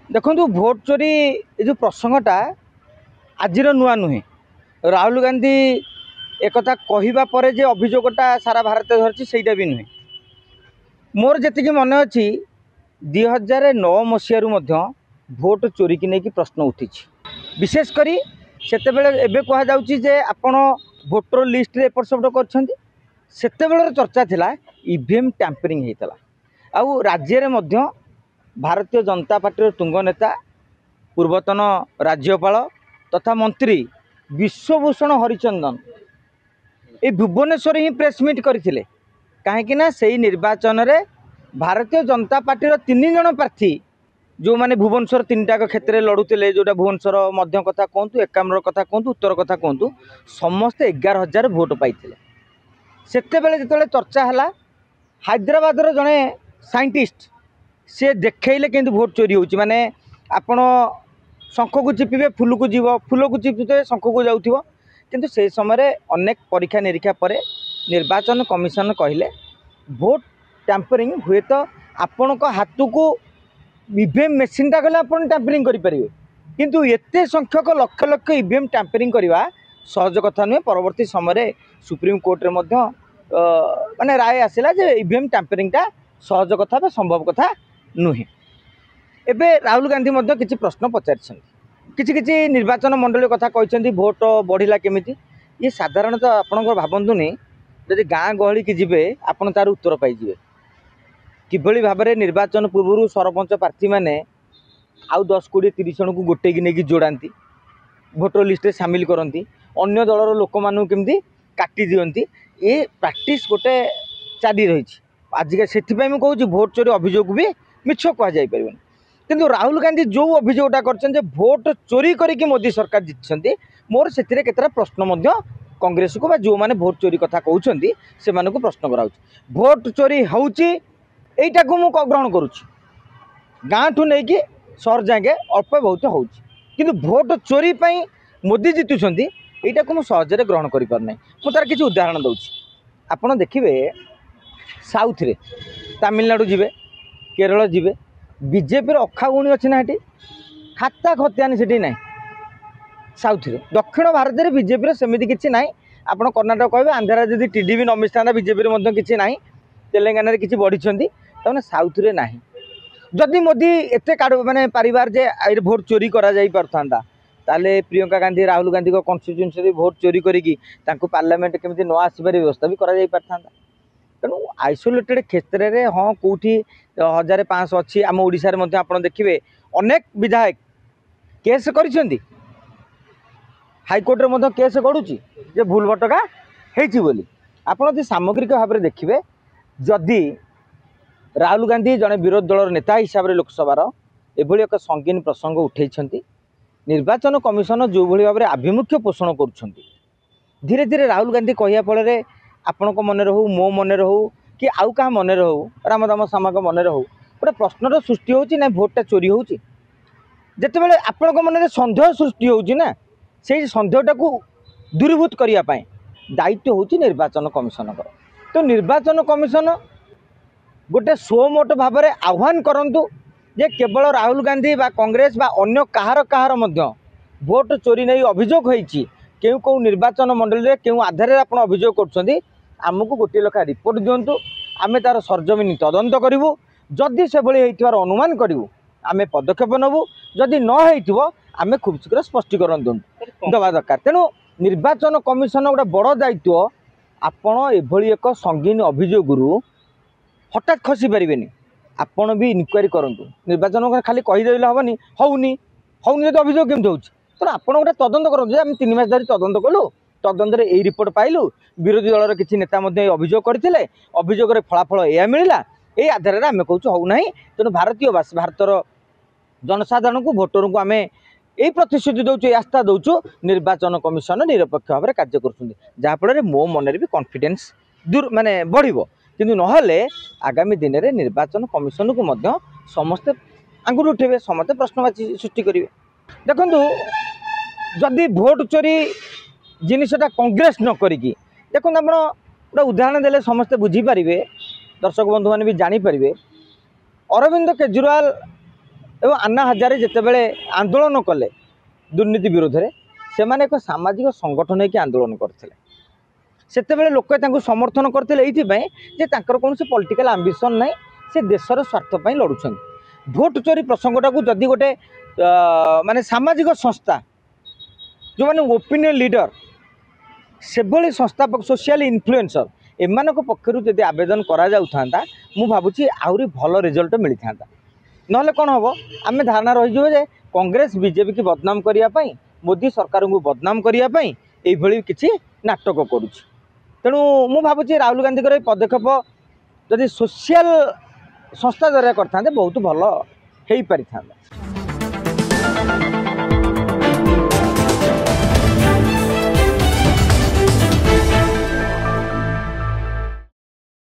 देखो भोट चोरी जो प्रसंगटा आज नुआ नुहे। राहुल गांधी एक कहवा पर जे अभियोगटा सारा भारत धरती से भी नुहे। मोर जी मन अच्छी 2009 मसीह भोट चोरी की नहीं प्रश्न उठी। विशेषकर से कहुचे जे आपण भोटर लिस्ट रे एपट सेपट कर चर्चा थिला ईवीएम टैंपरिंग होता। आउ राज्य में भारतीय जनता पार्टी तुंग नेता पूर्वतन राज्यपाल तथा मंत्री विश्वभूषण हरिचंदन ये भुवनेश्वर ही प्रेस मीट करथिले। कहीं से निर्वाचन रे भारतीय जनता पार्टी 3 जन प्रार्थी जो माने भुवनेश्वर 3टा क्षेत्र में लड़ुते जोटा भुवनेश्वर मध्य कथा कहतु एकाम्र कथा कहतु उत्तर कथा कहतु समस्ते 11,000 भोट पाइथिले। सेतेबेले जेतेबेले चर्चा है हैदराबाद जड़े साइंटिस्ट से देखले कि भोट चोरी होची माने आपण शंख को चिपिबे फूल को जीव फूल को चिपुते शंख को जाउथिबो। किंतु से समय अनेक परीक्षा निरीक्षा पर निर्वाचन कमिशन कहले भोट टैंपरिंग हुए तो आपण को हाथ को ईवीएम मेसीन टा गले आपण टैंपरिंग करि परिबे। किंतु एते संख्यक लक्ष लक्ष ईवीएम टैंपरिंग करवा सहज कथा नुहे। परवर्ती समय सुप्रीम कोर्ट रे मध्य माने राय आसिला जे ईवीएम टैंपरिंग टा सहज कथा बा संभव कथा नुहे। एबे राहुल गांधी मध्य किछि प्रश्न पचार किछि निर्वाचन मंडली कथा कहते भोट बढ़िला केमिति। ये साधारणतः आपणकर भावंतुनी जदि गाँ गहली की जिबे आपण तार उत्तर पाइजिबे किभली भाव में निर्वाचन पूर्व सरपंच प्रार्थी मैंने आउ 10 20 30 जन को गोटे की नहीं जोड़ाती भोटर लिस्ट सामिल करती अन्य दलर लोक मानू केमती काटी दियंती। ये प्रैक्टिस गोटे चाली रही आजिका से कहूँ भोट चोरी अभियोग भी मिछ कहुई पार। किंतु राहुल गांधी जो अभियोगटा कर भोट चोरी करके मोदी सरकार जीति मोर से केतरा प्रश्न कांग्रेस को जो मैंने भोट चोरी कथा कहते से प्रश्न करा भोट चोरी होची एटा को मु ग्रहण करुच्ची गाँ ठू नहीं कि सहर जाए अल्प बहुत हो किंतु भोट चोरी पाई मोदी जीतुंट यहाँ को मुझे सहजरे ग्रहण कर पारना। मुझे तार किसी उदाहरण दूसरी आपड़ देखिए साउथ रे तमिलनाडु जीवे केरल जीवे बीजेपी अखागुणी अच्छी ना ये खाता खतियानी से ना साउथ रे दक्षिण भारत में बीजेपी सेमती किसी ना। आप कर्णाटक कहे आंध्रा जब टीडीपी न मिशा बीजेपी किसी ना तेलेंगाना किसी बढ़ी तमें साउथ रे ना जदि मोदी एत माने पारिबार जे भोट चोरी करा जाई पारथांदा ताले प्रियंका गांधी राहुल गांधी को कन्स्टिट्यूएंसी भोट चोरी करिकी तांको पार्लियामेंट केमिति न आसबार व्यवस्था भी करा जाई पारथांदा। तेणु आइसोलेटेड क्षेत्र में हाँ कौटी 1500 अच्छी आम ओडिशा रे मध्य आपण देखिए अनेक विधायक केस करिसेंती हाईकोर्ट रे मध्य केस गड़ुची जे भूल भटका हेची बोली। आपण जे सामग्रिक भाव में देखिए जदि राहुल गांधी जड़े विरोधी दलर नेता हिसाब से लोकसभार एभली एक संगीन प्रसंग उठे निर्वाचन कमिशन जो भाई भाव में आभिमुख्य पोषण कर धीरे धीरे राहुल गांधी कहया फल आपण मन रहू मो मन रहू कि आउ क्या मन रहू रामदाम सामा मन रहू गोटे प्रश्नर सृष्टि होची ना भोटा चोरी होची जितेबाला आपण मन में सन्देह सृष्टि होची ना से सन्देहटा को दूरीभूत करने दायित्व होची निर्वाचन कमिशन। तो निर्वाचन कमिशन गोटे सोमोट भाव में आह्वान करंतु जे केवल राहुल गांधी बा कांग्रेस बा अन्य कहार मध्य भोट चोरी नहीं अभियोग होईची केउ को निर्वाचन मंडली रे केउ आधार रे आपण अभियोग करछंती आमको गोटे लेखा रिपोर्ट दिंतु आमे तार सरजमीन तदंत करूँ जदि से भाई होइथिबार अनुमान करूँ आमे पदक्षेप नबू जदि न होइथिबो आमे खूब शीघ्र स्पष्टीकरण दवा दरकार। तेणु निर्वाचन कमिशन गोटे बड़ दायित्व आपण एभली एक संगीन अभियोगरू हठात खसी पारे आपण भी इनक्वारी करूँ निर्वाचन खाली कहीदेले हेनी होनी जब अभियोग केमती हो तो आप गोटे तदंत करूँ आम 3 मास धरी तदंत कलु तदंत यही रिपोर्ट पाइलु विरोधी दलर किसी नेता अभियोग करते अभियोग फलाफल यह मिलला ये आधार में आम कहूँ होना। तेणु भारतर जनसाधारण को भोटर को आम यही प्रतिश्रुति दौचु आस्था दौचु निर्वाचन कमिशन निरपेक्ष भाव में कार्य करफल मो मन भी कॉन्फिडेंस दूर माने बढ़िबो। किंतु नहले आगामी दिन में निर्वाचन कमिशन को मध्य समस्ते आंगुर उठे समस्ते प्रश्नवाची सृष्टि करेंगे। देखु जदि भोट चोरी जिनटा कांग्रेस न करी देखो आप गोटे उदाहरण देले समस्ते बुझीपारे दर्शक बंधु मैंने भी जानीपारे अरविंद केजरीवाल एवं अन्ना हजारे जितेबले आंदोलन कले दुर्नीति विरोध में से एक सामाजिक संगठन होकर आंदोलन करते से लोक समर्थन करते ये कौन पॉलिटिकल आंबिशन ना से देशर स्वार्थपाई लड़ुं भोट चोरी प्रसंगटा को जदि गोटे माने सामाजिक संस्था जो मैंने ओपिनियन लीडर से भली संस्था सोशल इन्फ्लुएंसर एमान पक्षर जब आवेदन करा मु भावुची आहरी भल रिजल्ट मिली था ना कौन हम आम धारणा रही जे कांग्रेस बीजेपी की बदनाम करने मोदी सरकार को बदनाम करने ये किसी नाटक करुच्ची तेणु मु भावुची राहुल गांधी पदक्षेप जदि सोशल संस्था द्वारा करते बहुत भल हो पारि था।